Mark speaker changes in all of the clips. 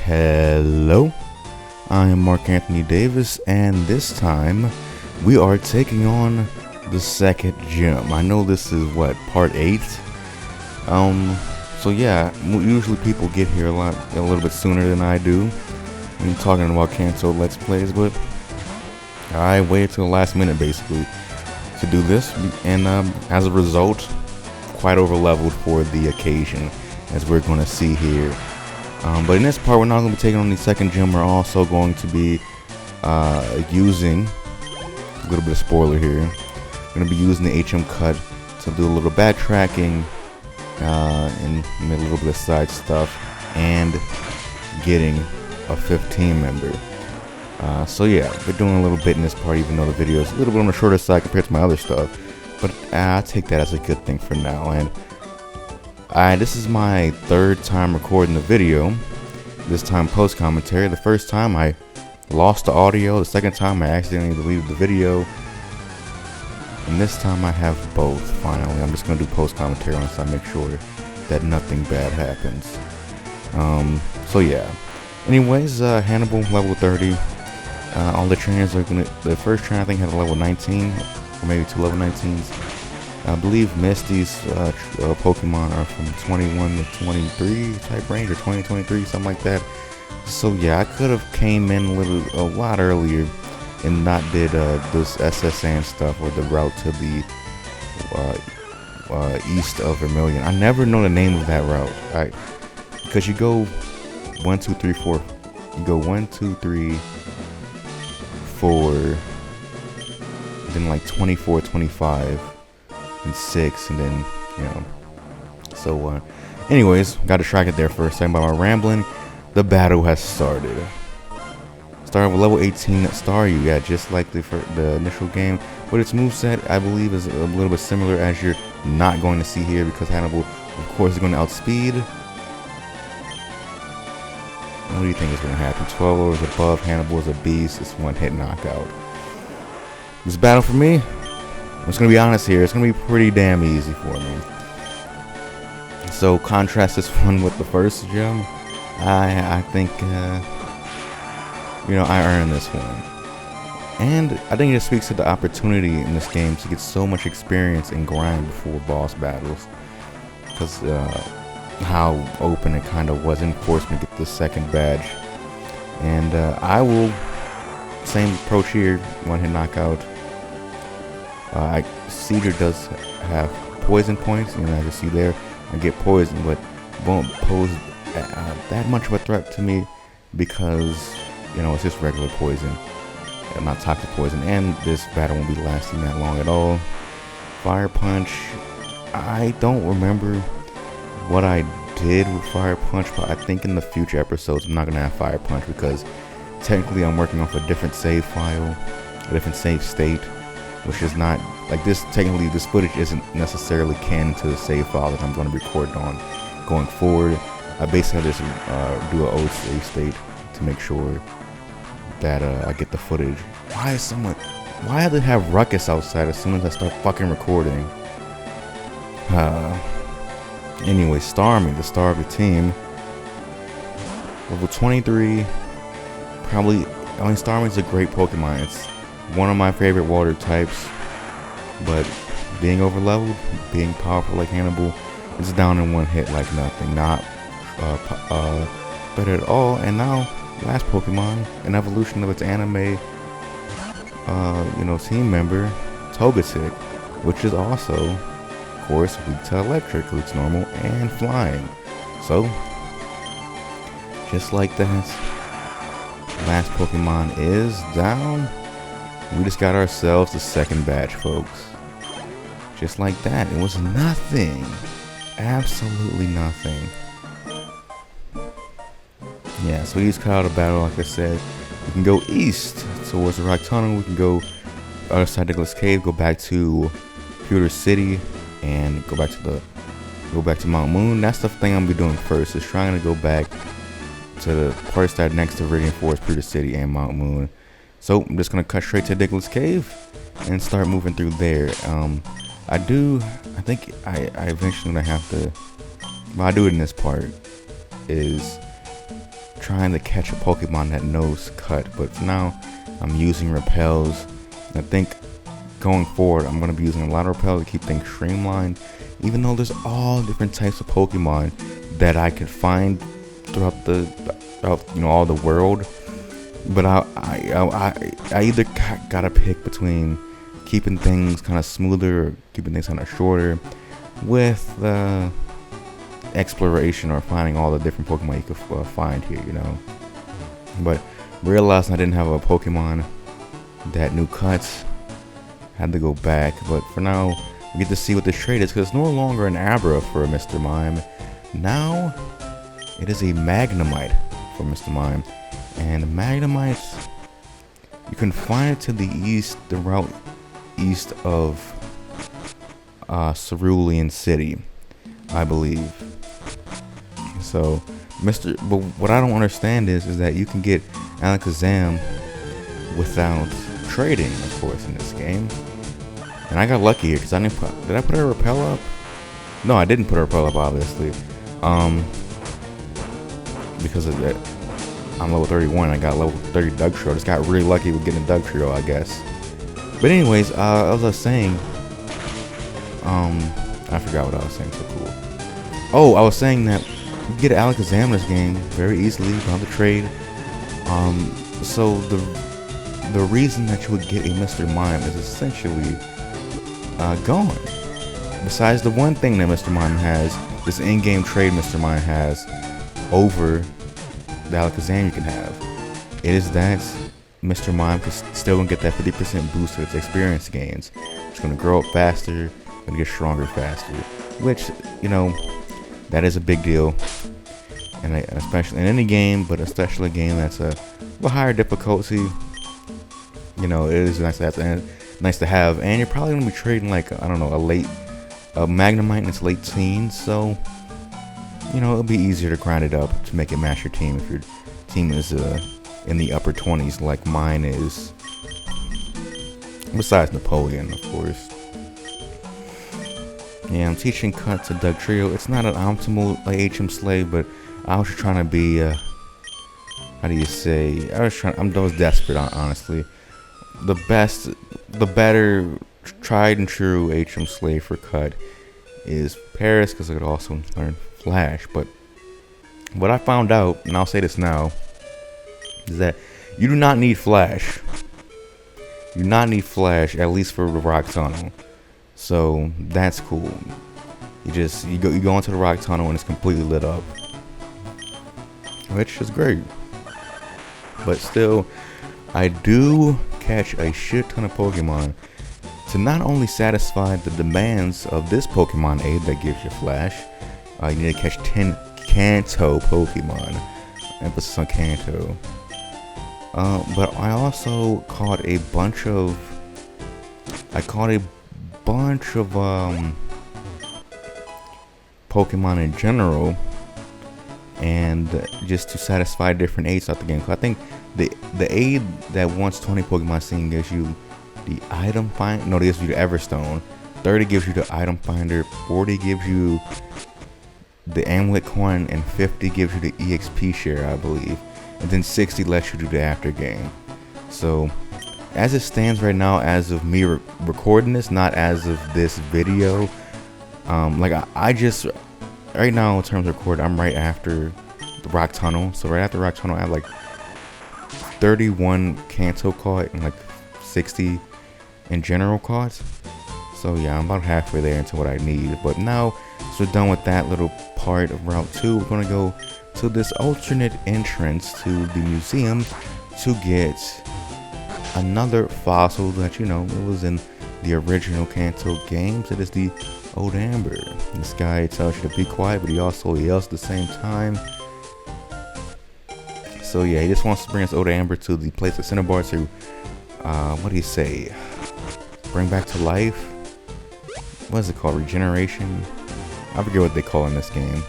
Speaker 1: Hello, I am Mark Anthony Davis, and this time we are taking on the second gym. I know this is part 8. So yeah, usually people get here a little bit sooner than I do. I'm talking about canceled Let's Plays, but I waited till the last minute basically to do this, and as a result, quite over leveled for the occasion, as we're going to see here. But in this part, we're not going to be taking on the second gym. We're also going to be using a little bit of spoiler here. We're going to be using the HM cut to do a little backtracking and a little bit of side stuff, and getting a 15 member. So yeah, we're doing a little bit in this part, even though the video is a little bit on the shorter side compared to my other stuff. But I take that as a good thing for now. And this is my third time recording the video. This time post commentary. The first time I lost the audio. The second time I accidentally deleted the video. And this time I have both. Finally, I'm just gonna do post commentary on this. I make sure that nothing bad happens. So yeah. Anyways, Hannibal level 30. All the trainers are gonna. The first trainer I think had a level 19, or maybe 2 level 19s. I believe Misty's Pokemon are from 21 to 23 type range, or 20 to 23, something like that. So yeah, I could have came in a lot earlier and not did this SSN stuff, or the route to the east of Vermilion. I never know the name of that route, because you go 1, 2, 3, 4. You go 1, 2, 3, 4, then like 24, 25. And 6, and then, you know. So anyways, got distracted there for a second by my rambling. The battle has started. Started with level 18 Staryu, yeah, just like the initial game. But its moveset, I believe, is a little bit similar, as you're not going to see here, because Hannibal, of course, is going to outspeed. What do you think is going to happen? 12 levels above, Hannibal is a beast. It's one hit knockout. This battle for me, I'm just going to be honest here, it's going to be pretty damn easy for me. So contrast this one with the first gym. I think, I earned this one. And I think it just speaks to the opportunity in this game to get so much experience and grind before boss battles. Because how open it kind of was, and forced me to get the second badge. And I will, same approach here, one hit knockout. Cedar does have poison points, as you see there. I get poison, but won't pose that much of a threat to me, because it's just regular poison, and not toxic poison. And this battle won't be lasting that long at all. Fire punch. I don't remember what I did with fire punch, but I think in the future episodes I'm not gonna have fire punch, because technically I'm working off a different save file, a different save state. Which is not, like this, technically this footage isn't necessarily canon to the save file that I'm going to record on going forward. I basically just do an old save state to make sure that I get the footage. Why do they have ruckus outside as soon as I start fucking recording? Anyway, Starmie, the star of the team. Level 23, probably, Starmie's a great Pokemon. It's one of my favorite water types, but being over leveled, being powerful like Hannibal, it's down in one hit like nothing. Not better at all. And now, last Pokemon, an evolution of its anime, team member, Togetic, which is also, of course, weak to electric, it's normal, and flying. So, just like that, last Pokemon is down. We just got ourselves the second batch, folks. Just like that. It was nothing. Absolutely nothing. Yeah, so we just cut out a battle, like I said. We can go east towards the Rock Tunnel. We can go other side of Nicholas Cave, go back to Pewter City, and go back to Mount Moon. That's the thing I'm gonna be doing first, is trying to go back to the parts that are next to Viridian Forest, Pewter City, and Mount Moon. So I'm just gonna cut straight to Nicholas Cave and start moving through there. I think I eventually gonna have to, well, I do it in this part, is trying to catch a Pokemon that knows Cut, but for now I'm using repels. I think going forward I'm going to be using a lot of repels to keep things streamlined, even though there's all different types of Pokemon that I could find throughout all the world. But I either gotta pick between keeping things kind of smoother or keeping things kind of shorter with exploration, or finding all the different Pokemon you could find here, But realized I didn't have a Pokemon that knew Cuts. Had to go back, but for now we get to see what this trait is, because it's no longer an Abra for Mr. Mime. Now it is a Magnemite for Mr. Mime, and Magnemites, you can find it to the east, the route east of Cerulean City, I believe. So but what I don't understand is that you can get Alakazam without trading, of course, in this game. And I got lucky here because I didn't did I put a repel up? No, I didn't put a repel up, obviously. Because of that, I'm level 31. I got level 30 Doug Trio. Just got really lucky with getting a Doug Trio, I guess. But anyways, as I was saying, I forgot what I was saying. So cool. Oh, I was saying that you can get Alakazam in this game very easily without the trade. So the reason that you would get a Mr. Mime is essentially gone. Besides the one thing that Mr. Mime has, this in-game trade Mr. Mime has over the Alakazam you can have, it is that Mr. Mime can still gonna get that 50% boost to its experience gains. It's gonna grow up faster, gonna get stronger faster, which, that is a big deal. And especially in any game, but especially a game that's a little higher difficulty, it is nice to have. And you're probably gonna be trading like, I don't know, a Magnemite in its late teens, so it'll be easier to grind it up to make it match your team if your team is in the upper 20s like mine is. Besides Napoleon, of course. Yeah, I'm teaching Cut to Doug Trio. It's not an optimal HM slave, but I was trying to be how do you say? I was desperate, honestly. The better tried and true HM slave for Cut is Paris, because I could also learn Flash. But what I found out, and I'll say this now, is that you do not need Flash. You do not need Flash, at least for the Rock Tunnel. So that's cool. You go into the Rock Tunnel and it's completely lit up, which is great. But still, I do catch a shit ton of Pokemon to not only satisfy the demands of this Pokemon aid that gives you Flash. You need to catch 10 Kanto Pokemon. Emphasis on Kanto. But I also caught a bunch of Pokemon in general, and just to satisfy different aids throughout the game. I think the aid that wants 20 Pokemon seen gives you the item find. No, it gives you the Everstone. 30 gives you the item finder. 40 gives you the amulet coin, and 50 gives you the EXP share, I believe. And then 60 lets you do the after game. So as it stands right now, as of me recording this, not as of this video, I just right now in terms of record, I'm right after the Rock Tunnel. So right after Rock Tunnel, I have like 31 Kanto caught and like 60 in general caught. So yeah, I'm about halfway there into what I need. But now, so we're done with that little part of Route 2. We're gonna go to this alternate entrance to the museum to get another fossil that, it was in the original Kanto games. It is the Old Amber. This guy tells you to be quiet, but he also yells at the same time. So yeah, he just wants to bring us Old Amber to the place of Cinnabar to, what do you say? Bring back to life? What is it called? Regeneration? I forget what they call in this game.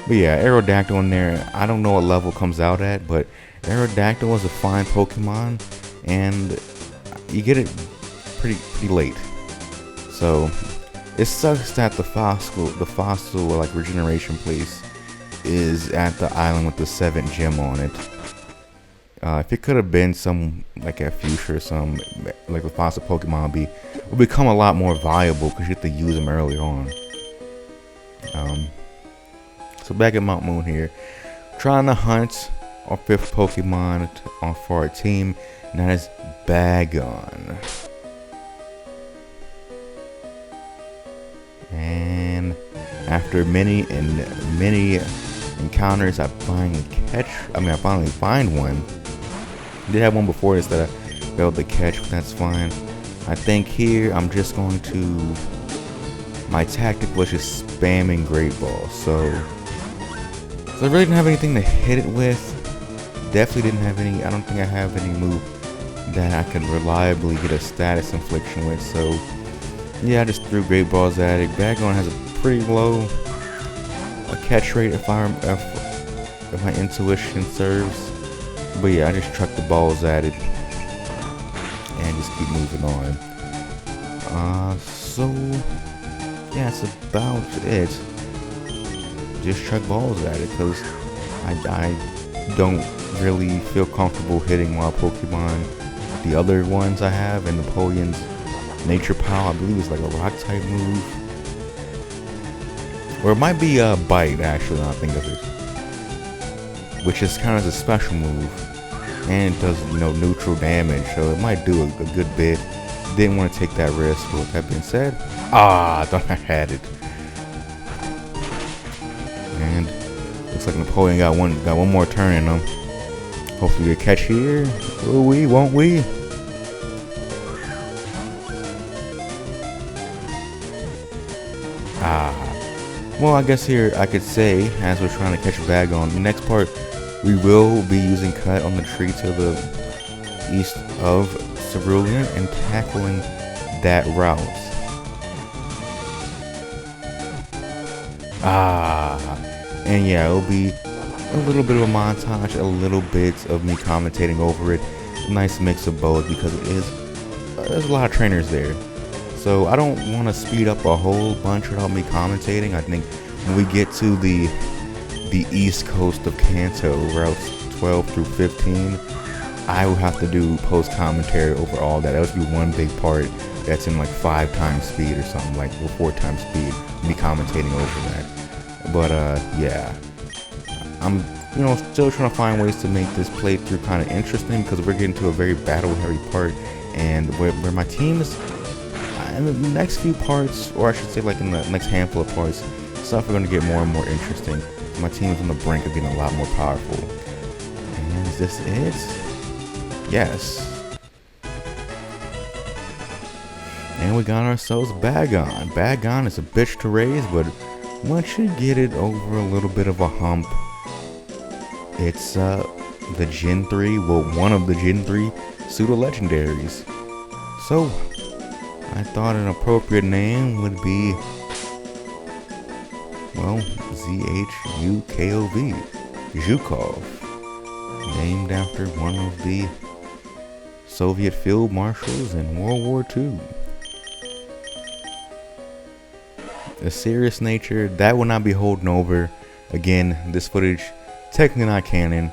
Speaker 1: But yeah, Aerodactyl in there. I don't know what level comes out at, but Aerodactyl is a fine Pokemon, and you get it pretty late. So it sucks that the fossil like regeneration place is at the island with the 7th gym on it. If it could have been some, like a future, some, like the fossil Pokemon would become a lot more viable because you have to use them early on. So back at Mount Moon here, trying to hunt our 5th Pokemon for our team, and that is Bagon. And after many encounters, I finally find one. Did have one before this that I failed to catch, but that's fine. I think here I'm just going to, my tactic was just spamming Great Ball. So I really didn't have anything to hit it with. Definitely didn't have any, I don't think I have any move that I could reliably get a status infliction with. So yeah, I just threw Great Balls at it. Bagon has a pretty low catch rate if my intuition serves. But yeah, I just trucked the balls at it and just keep moving on. So yeah, that's about it. Just chuck balls at it because I don't really feel comfortable hitting wild Pokemon. The other ones I have, and Napoleon's Nature Power, I believe is like a rock type move. Or it might be a Bite, actually, now I think of it. Which is kind of a special move. And it does, neutral damage, so it might do a good bit. Didn't want to take that risk, but with that being said, I thought I had it. And looks like Napoleon got one more turn in him. Hopefully we catch here. Will we? Won't we? Well, I guess here I could say, as we're trying to catch a bag on the next part, we will be using Cut on the tree to the east of Cerulean and tackling that route. And yeah, it'll be a little bit of a montage, a little bit of me commentating over it. A nice mix of both because there's a lot of trainers there. So I don't want to speed up a whole bunch without me commentating. I think when we get to the east coast of Kanto, routes 12 through 15, I will have to do post commentary over all that. That would be one big part that's in like 5 times speed or something, like, or 4 times speed. Me commentating over that. But yeah, I'm still trying to find ways to make this playthrough kind of interesting because we're getting to a very battle heavy part, and where my team is. In the next few parts, or I should say like in the next handful of parts, stuff are going to get more and more interesting. My team is on the brink of getting a lot more powerful. And is this it? Yes. And we got ourselves Bagon. Bagon is a bitch to raise, but once you get it over a little bit of a hump, it's the Gen 3, well, one of the Gen 3 pseudo-legendaries. So I thought an appropriate name would be, well, ZHUKOV, Zhukov, named after one of the Soviet field marshals in World War II. The serious nature, that will not be holding over. Again, this footage, technically not canon,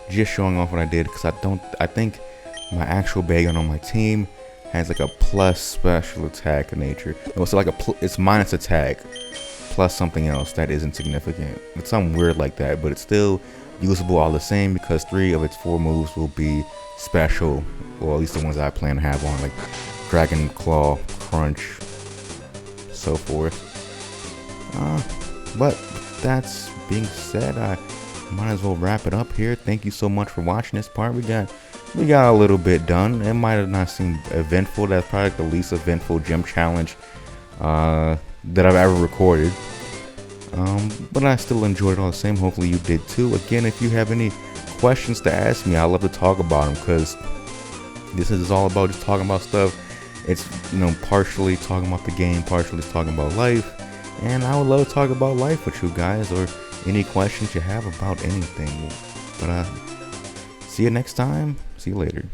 Speaker 1: just showing off what I did, because I think my actual Bagon on my team has like a plus special attack nature. So like it's minus attack plus something else that isn't significant. It's something weird like that, but it's still usable all the same because 3 of its 4 moves will be special, or at least the ones I plan to have on, like Dragon Claw, Crunch, so forth. But that's being said, I might as well wrap it up here. Thank you so much for watching this part. We got a little bit done. It might have not seemed eventful. That's probably like the least eventful gym challenge that I've ever recorded. But I still enjoyed it all the same. Hopefully you did too. Again, if you have any questions to ask me, I'd love to talk about them, because this is all about just talking about stuff. It's, partially talking about the game, partially talking about life. And I would love to talk about life with you guys, or any questions you have about anything. But see you next time. See you later.